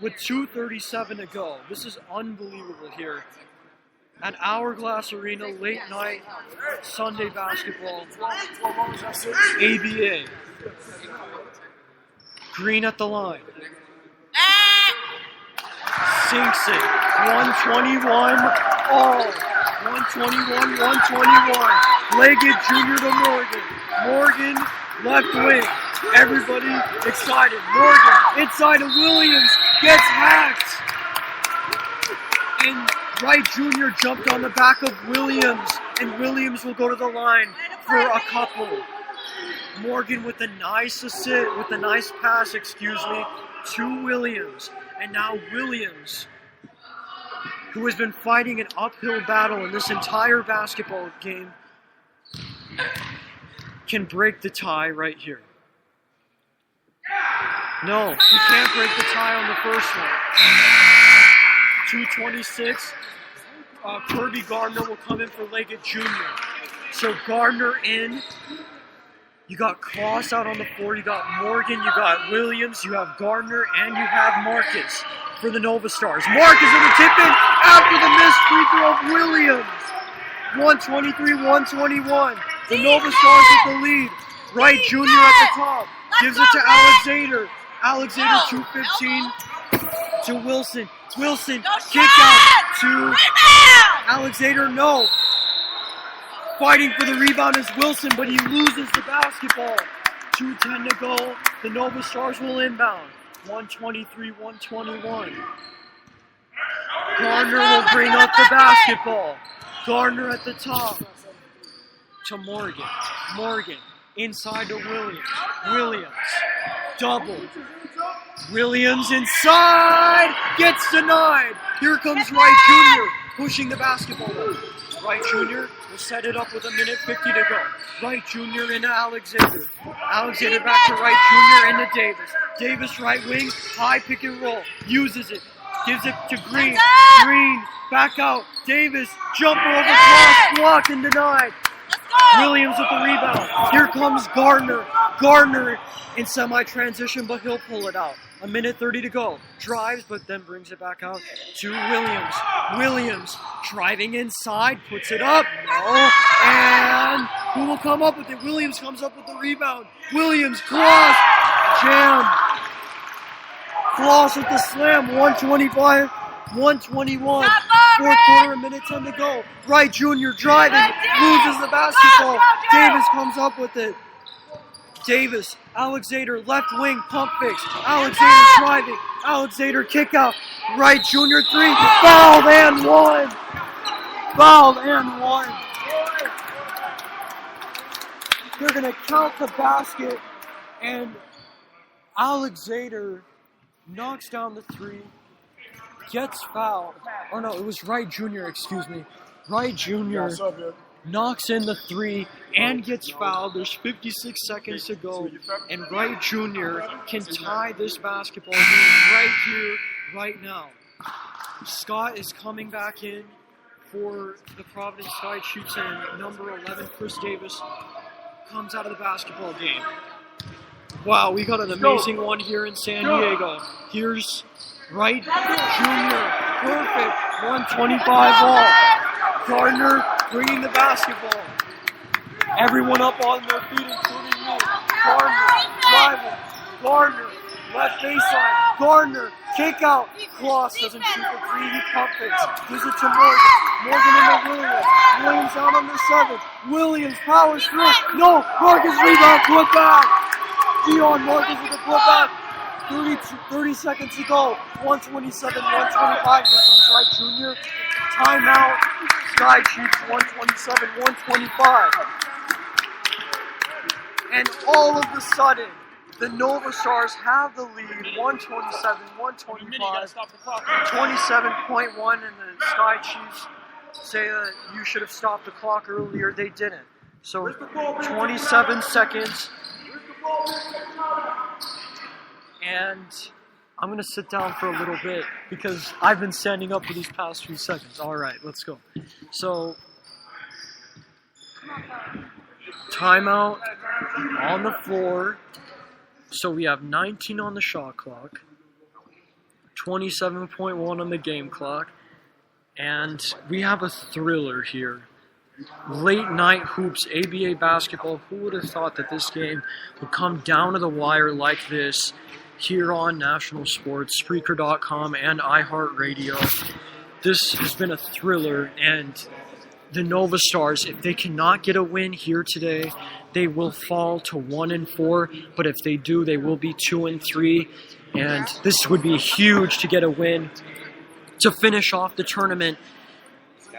with 2:37 to go. This is unbelievable here at Hourglass Arena, late night Sunday basketball. ABA. Green at the line. Sinks it. 121 all. 121, 121. Leggett Jr. to Morgan. Morgan, left wing. Everybody excited. Morgan inside to Williams. Gets hacked. And Wright Jr. jumped on the back of Williams. And Williams will go to the line for a couple. Morgan with a nice assist, with a nice pass, to Williams. And now Williams, who has been fighting an uphill battle in this entire basketball game, can break the tie right here. No, he can't break the tie on the first one. 2:26. Kirby Gardner will come in for Leggett Jr. So Gardner in. You got Cross out on the floor. You got Morgan. You got Williams. You have Gardner. And you have Marcus for the Novastars. Marcus with a tip in after the missed free throw of Williams. 123, 121. The Novastars with the lead. Wright Jr. at the top. Gives it to Alexander. Alexander 2:15 to Wilson. Wilson kick out to Alexander. No. Fighting for the rebound is Wilson, but he loses the basketball. 2:10 to go. The Novastars will inbound. 123, 121. Gardner will bring up the basketball. Gardner at the top to Morgan. Morgan inside to Williams. Williams double. Williams inside gets denied. Here comes Wright Jr. pushing the basketball up. Wright Jr. will set it up with 1:50 to go. Wright Jr. into Alexander. Alexander back to Wright Jr. into Davis. Davis right wing, high pick and roll. Uses it. Gives it to Green. Green back out. Davis jumper over cross, blocked and denied. Williams with the rebound. Here comes Gardner. Gardner in semi-transition, but he'll pull it out. 1:30 to go. Drives, but then brings it back out to Williams. Williams driving inside, puts it up. No. And who will come up with it? Williams comes up with the rebound. Williams, cross, jam. Floss with the slam. 125, 121. Fourth quarter, 1:10 to go. Wright Jr. driving, loses the basketball. Davis comes up with it. Davis, Alexander, left wing, pump fakes. Alexander driving. Alexander kick out. Wright Jr. 3. Fouled and one. Fouled and one. They're going to count the basket. And Alexander knocks down the 3. Gets fouled. Oh no, it was Wright Jr., excuse me. Wright Jr. knocks in the 3 and gets fouled. There's 56 seconds to go, and Wright Jr. can tie this basketball game right here, right now. Scott is coming back in for the Providence Sky Chiefs, and number 11, Chris Davis, comes out of the basketball game. Wow, we got an amazing one here in San Diego. Here's Wright Jr. Perfect. 125 all. Gardner bringing the basketball. Everyone up on their feet, including me. Gardner driving. Gardner left baseline. Gardner kick out. Kloss doesn't shoot the 3. He pump fakes. Gives it to Morgan. Morgan into Williams. Williams out on the 7. Williams powers through. No. Marcus rebound. Put back. Dion Marcus with a put back. 30 seconds to go. 127, 125. Here comes Wright Jr. Timeout. Sky Chiefs 127, 125. And all of a sudden, the Novastars have the lead. 127, 125. 27.1, and the Sky Chiefs say that you should have stopped the clock earlier. They didn't. So 27 seconds. And I'm going to sit down for a little bit because I've been standing up for these past few seconds. All right, let's go. So, timeout on the floor. So we have 19 on the shot clock, 27.1 on the game clock. And we have a thriller here. Late night hoops, ABA basketball. Who would have thought that this game would come down to the wire like this here on National Sports, Spreaker.com, and iHeartRadio? This has been a thriller, and the Novastars, if they cannot get a win here today, they will fall to 1-4. But if they do, they will be 2-3. And this would be huge to get a win to finish off the tournament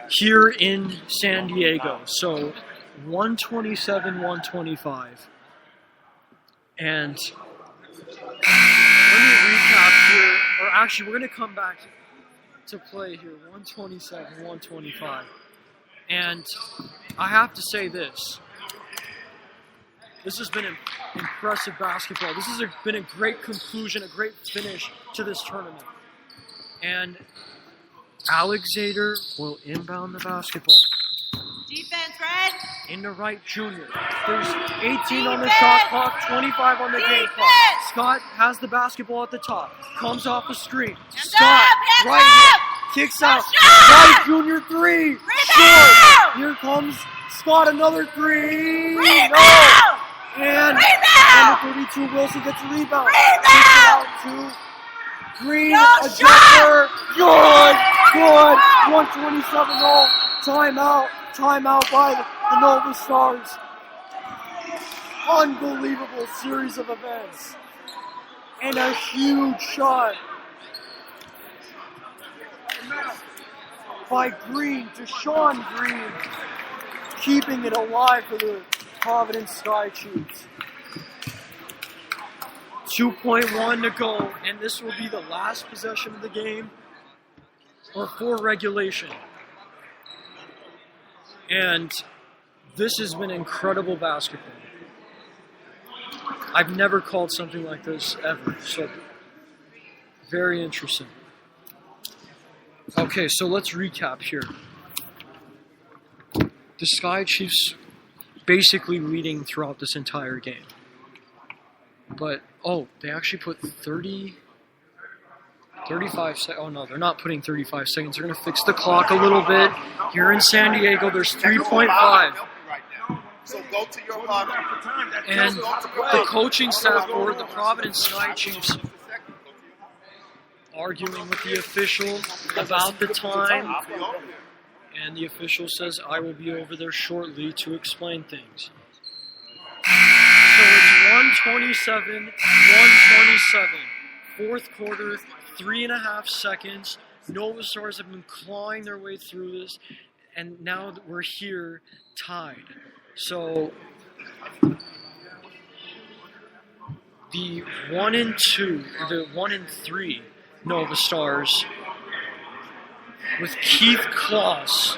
here in San Diego. So 127-125. And let me recap here. Or actually, we're going to come back to play here. 127-125. And I have to say this. This has been impressive basketball. This has been a great conclusion, a great finish to this tournament. And Alexander will inbound the basketball. Defense, Red. Into Wright Jr. There's 18 on the shot clock, 25 on the game clock. Scott has the basketball at the top. Comes off the screen. Scott, right hand, kicks out. Wright Jr. 3. Short. Here comes Scott, another 3. No. And number 32, Wilson gets a rebound. Kicks it out to Green. A jumper. Good. 127 all. Timeout by the Novastars. Unbelievable series of events. And a huge shot by Green, Deshaun Green, keeping it alive for the Providence Sky Chiefs. 2.1 to go, and this will be the last possession of the game, or for regulation. And this has been incredible basketball. I've never called something like this ever, so very interesting. Okay, so let's recap here. The Sky Chiefs basically leading throughout this entire game. But, they actually put 35 seconds. Oh, no, they're not putting 35 seconds. They're going to fix the clock a little bit. Here in San Diego, there's 3.5. So go to your bottom. And the coaching staff for the Providence Sky Chiefs arguing with the official about the time. And the official says, I will be over there shortly to explain things. So it's 127. Fourth quarter, 3.5 seconds. Novastars have been clawing their way through this, and now we're here tied. So the 1 and 2, the 1 and 3 Novastars with Keith Kloss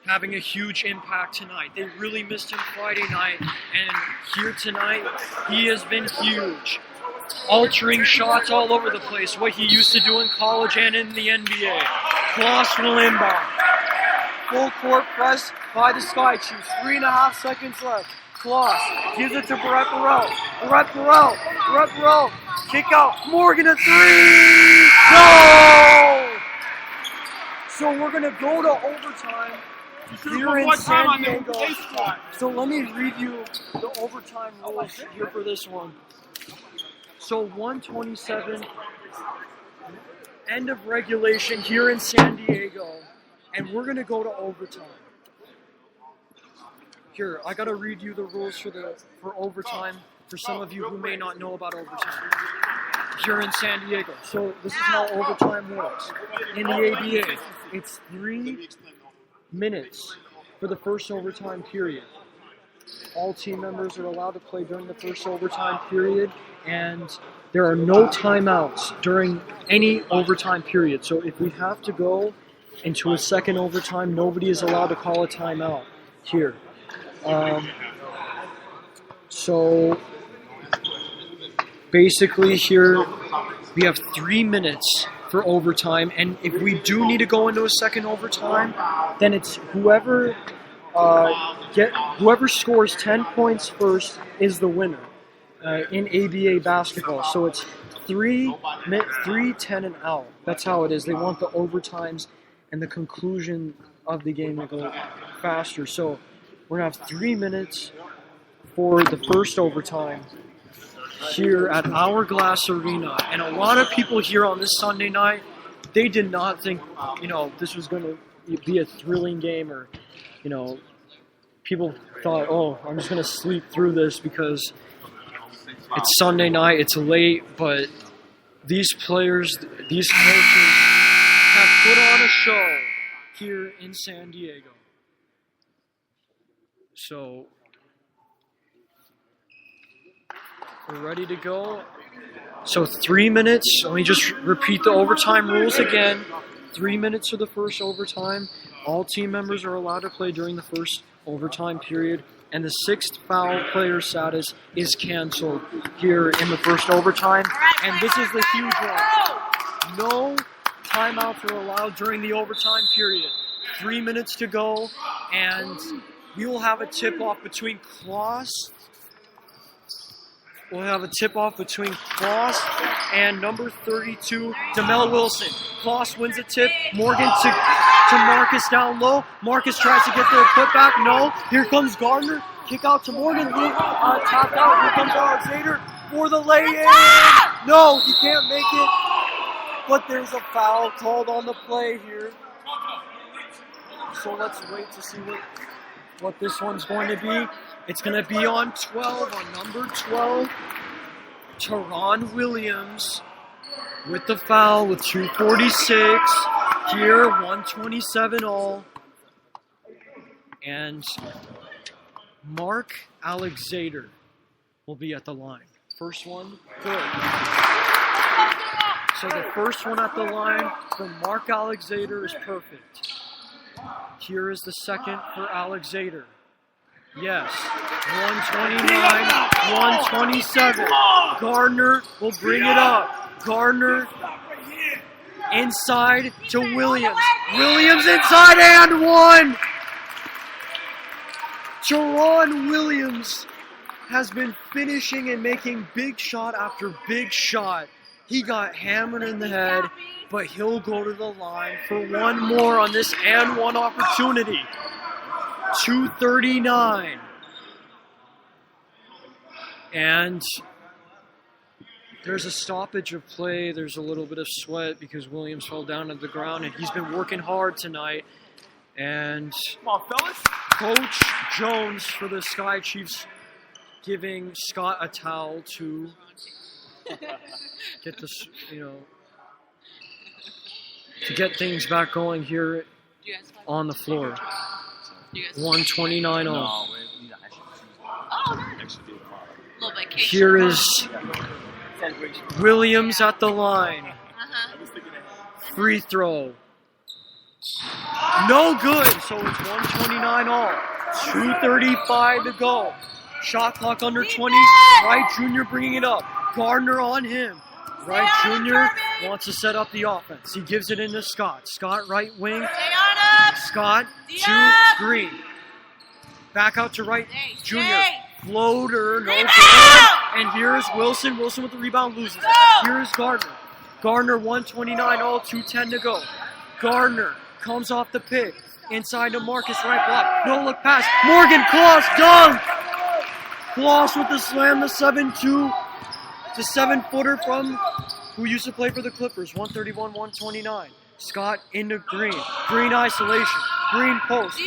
having a huge impact tonight. They really missed him Friday night, and here tonight, he has been huge. Altering shots all over the place, what he used to do in college and in the NBA. Kloss will inbound. Full court press by the Sky Chiefs. 3.5 seconds left. Kloss gives it to Brett Burrell. Kick out. Morgan a 3. No! So we're going to go to overtime here in San Diego. So let me read you the overtime rules here for this one. So 127, end of regulation here in San Diego, and we're going to go to overtime. Here, I got to read you the rules for overtime for some of you who may not know about overtime here in San Diego. So this is how overtime works. In the ABA, it's 3 minutes for the first overtime period. All team members are allowed to play during the first overtime period, and there are no timeouts during any overtime period. So if we have to go into a second overtime, nobody is allowed to call a timeout here. So basically here we have 3 minutes for overtime, and if we do need to go into a second overtime, then it's whoever scores 10 points first is the winner. in ABA basketball. So it's 3, 10 and out. That's how it is. They want the overtimes and the conclusion of the game to go faster. So we're going to have 3 minutes for the first overtime here at Hourglass Arena. And a lot of people here on this Sunday night, they did not think, this was going to be a thrilling game, or, people thought, oh, I'm just going to sleep through this because it's Sunday night, it's late, but these players, these coaches have put on a show here in San Diego. So we're ready to go. So 3 minutes. Let me just repeat the overtime rules again. 3 minutes for the first overtime. All team members are allowed to play during the first overtime period. And the 6th foul player status is canceled here in the first overtime. And this is the huge one. No timeouts are allowed during the overtime period. 3 minutes to go. And we will have a tip-off between Klaus. We'll have a tip-off between Klaus and number 32, Demel Wilson. Klaus wins a tip. Morgan to Marcus down low. Marcus tries to get the putback. No. Here comes Gardner. Kick out to Morgan. Tapped out. Here comes Alexander for the lay-in. No, he can't make it. But there's a foul called on the play here. So let's wait to see what this one's going to be. It's going to be on 12, on number 12, Teron Williams with the foul with 2:46 here, 127 all. And Mark Alexander will be at the line. First one, good. So the first one at the line for Mark Alexander is perfect. Here is the second for Alexander. Yes, 129, 127. Gardner will bring it up. Gardner inside to Williams. Williams inside and one. Teron Williams has been finishing and making big shot after big shot. He got hammered in the head, but he'll go to the line for one more on this and one opportunity. 2:39. And there's a stoppage of play. There's a little bit of sweat because Williams fell down at the ground, and he's been working hard tonight. And Come on, fellas. Coach Jones for the Sky Chiefs giving Scott a towel to get this, to get things back going here on the floor. 129 all. Here is Williams at the line. Free throw. No good. So it's 129 all. 2:35 to go. Shot clock under 20. Wright Jr. bringing it up. Gardner on him. Wright Jr. wants to set up the offense. He gives it into Scott. Scott right wing. Scott to Green. Back out to Wright Jr. Floater, no good. And here's Wilson. Wilson with the rebound, loses it. Here's Gardner. Gardner 129 all, 2:10 to go. Gardner comes off the pick. Inside to Marcus, right block. No look pass. Morgan Kloss, dunk! Kloss with the slam, the 7-2. The 7-footer from who used to play for the Clippers. 131, 129. Scott into Green. Green isolation. Green post.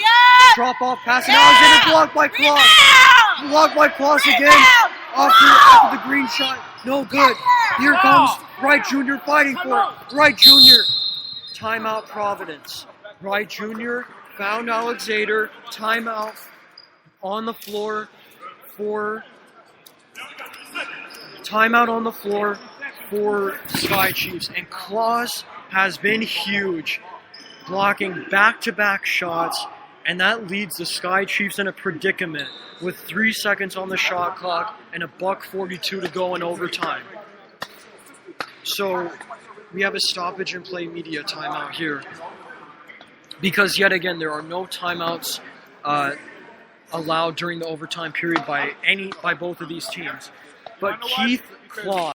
Drop off pass. And Alexander blocked by Kloss. Blocked by Kloss again. After the Green shot. No good. Here comes Wright Jr. fighting for it. Wright Jr. Timeout Providence. Wright Jr. found Alexander. Timeout on the floor for Sky Chiefs. And Kloss has been huge, blocking back-to-back shots, and that leads the Sky Chiefs in a predicament with 3 seconds on the shot clock and $1:42 to go in overtime. So we have a stoppage and play media timeout here because yet again there are no timeouts allowed during the overtime period by both of these teams. but Keith Claus.